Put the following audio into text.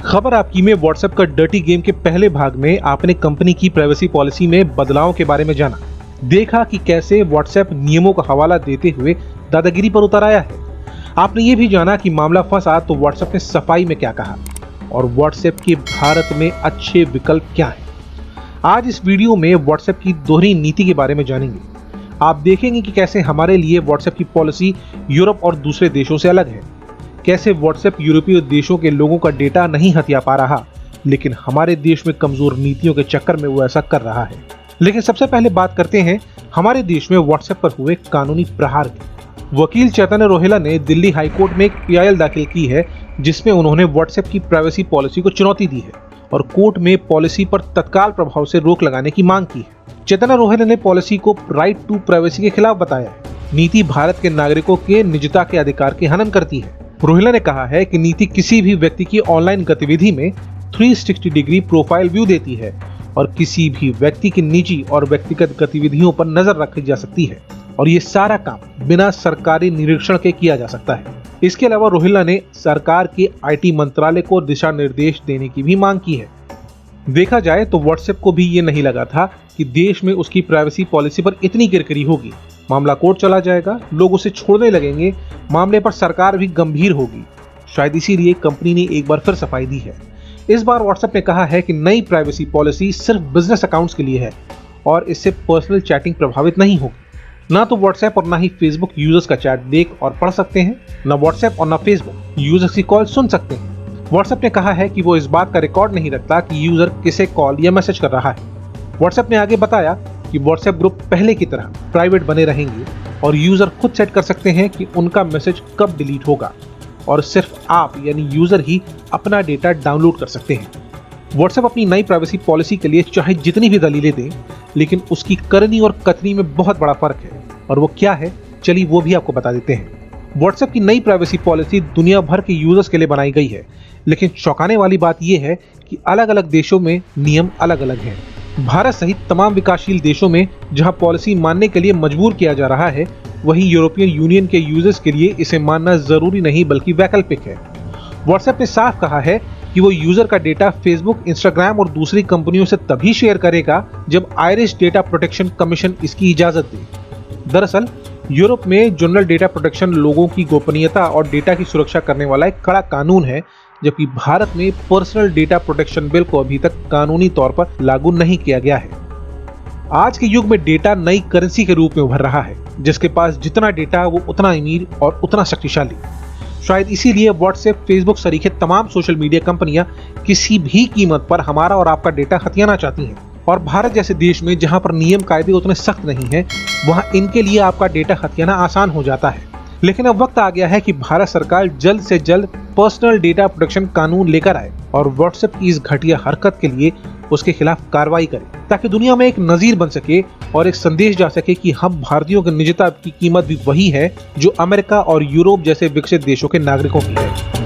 खबर आपकी में व्हाट्सएप का डर्टी गेम के पहले भाग में आपने कंपनी की प्राइवेसी पॉलिसी में बदलाव के बारे में जाना। देखा कि कैसे व्हाट्सएप नियमों का हवाला देते हुए दादागिरी पर उतर आया है। आपने ये भी जाना कि मामला फंसा तो व्हाट्सएप ने सफाई में क्या कहा और व्हाट्सएप के भारत में अच्छे विकल्प क्या हैं। आज इस वीडियो में व्हाट्सएप की दोहरी नीति के बारे में जानेंगे। आप देखेंगे कि कैसे हमारे लिए व्हाट्सएप की पॉलिसी यूरोप और दूसरे देशों से अलग है। कैसे व्हाट्सएप यूरोपीय देशों के लोगों का डेटा नहीं हथिया पा रहा, लेकिन हमारे देश में कमजोर नीतियों के चक्कर में वो ऐसा कर रहा है। लेकिन सबसे पहले बात करते हैं हमारे देश में व्हाट्सएप पर हुए कानूनी प्रहार की। वकील चैतन्य रोहेला ने दिल्ली हाईकोर्ट में एक PIL दाखिल की है, जिसमें उन्होंने व्हाट्सएप की प्राइवेसी पॉलिसी को चुनौती दी है और कोर्ट में पॉलिसी पर तत्काल प्रभाव से रोक लगाने की मांग की है। चैतन्य रोहेला ने पॉलिसी को राइट टू प्राइवेसी के खिलाफ बताया है। नीति भारत के नागरिकों के निजता के अधिकार की हनन करती है। रोहेला ने कहा है कि नीति किसी भी व्यक्ति की ऑनलाइन गतिविधि में 360 डिग्री प्रोफाइल व्यू देती है और किसी भी व्यक्ति की निजी और व्यक्तिगत गतिविधियों पर नजर रखी जा सकती है और ये सारा काम बिना सरकारी निरीक्षण के किया जा सकता है। इसके अलावा रोहेला ने सरकार के IT मंत्रालय को दिशा निर्देश देने की भी मांग की है। देखा जाए तो व्हाट्सएप को भी ये नहीं लगा था कि देश में उसकी प्राइवेसी पॉलिसी पर इतनी किरकिरी होगी। मामला कोर्ट चला जाएगा, लोग उसे छोड़ने लगेंगे, मामले पर सरकार भी गंभीर होगी। शायद इसीलिए कंपनी ने एक बार फिर सफाई दी है। इस बार व्हाट्सएप ने कहा है कि नई प्राइवेसी पॉलिसी सिर्फ बिजनेस अकाउंट्स के लिए है और इससे पर्सनल चैटिंग प्रभावित नहीं होगी। ना तो व्हाट्सएप और ना ही फेसबुक यूजर्स का चैट देख और पढ़ सकते हैं, ना व्हाट्सएप और ना फेसबुक यूजर्स की कॉल सुन सकते हैं। व्हाट्सएप ने कहा है कि वो इस बात का रिकॉर्ड नहीं रखता कि यूजर किसे कॉल या मैसेज कर रहा है। व्हाट्सएप ने आगे बताया कि व्हाट्सएप ग्रुप पहले की तरह प्राइवेट बने रहेंगे और यूजर खुद सेट कर सकते हैं कि उनका मैसेज कब डिलीट होगा और सिर्फ आप यानी यूजर ही अपना डेटा डाउनलोड कर सकते हैं। व्हाट्सएप अपनी नई प्राइवेसी पॉलिसी के लिए चाहे जितनी भी दलीलें दें, लेकिन उसकी करनी और कथनी में बहुत बड़ा फर्क है और वो क्या है, चलिए वो भी आपको बता देते हैं। व्हाट्सएप की नई प्राइवेसी पॉलिसी दुनिया भर के यूजर्स के लिए बनाई गई है, लेकिन चौंकाने वाली बात यह है कि अलग अलग देशों में नियम अलग अलग हैं। भारत सहित तमाम विकासशील देशों में जहां पॉलिसी मानने के लिए मजबूर किया जा रहा है, वहीं यूरोपियन यूनियन के यूजर्स के लिए इसे मानना जरूरी नहीं बल्कि वैकल्पिक है। व्हाट्सएप ने साफ कहा है कि वो यूजर का डेटा फेसबुक, इंस्टाग्राम और दूसरी कंपनियों से तभी शेयर करेगा जब आयरिश डेटा प्रोटेक्शन कमीशन इसकी इजाजत दे। दरअसल यूरोप में जनरल डेटा प्रोटेक्शन लोगों की गोपनीयता और डेटा की सुरक्षा करने वाला एक कड़ा कानून है, जबकि भारत में पर्सनल डेटा प्रोटेक्शन बिल को अभी तक कानूनी तौर पर लागू नहीं किया गया है। आज के युग में डेटा नई करेंसी के रूप में उभर रहा है। जिसके पास जितना डेटा वो उतना अमीर और उतना शक्तिशाली। शायद इसीलिए व्हाट्सएप, फेसबुक सरीखे तमाम सोशल मीडिया कंपनियां किसी भी कीमत पर हमारा और आपका डेटा हथियाना चाहती हैं। और भारत जैसे देश में जहां पर नियम कायदे उतने सख्त नहीं हैं, वहां इनके लिए आपका डेटा हथियाना आसान हो जाता है। लेकिन अब वक्त आ गया है कि भारत सरकार जल्द से जल्द पर्सनल डेटा प्रोटेक्शन कानून लेकर आए और व्हाट्सएप की इस घटिया हरकत के लिए उसके खिलाफ कार्रवाई करे, ताकि दुनिया में एक नजीर बन सके और एक संदेश जा सके कि हम भारतीयों की निजता की कीमत भी वही है जो अमेरिका और यूरोप जैसे विकसित देशों के नागरिकों की है।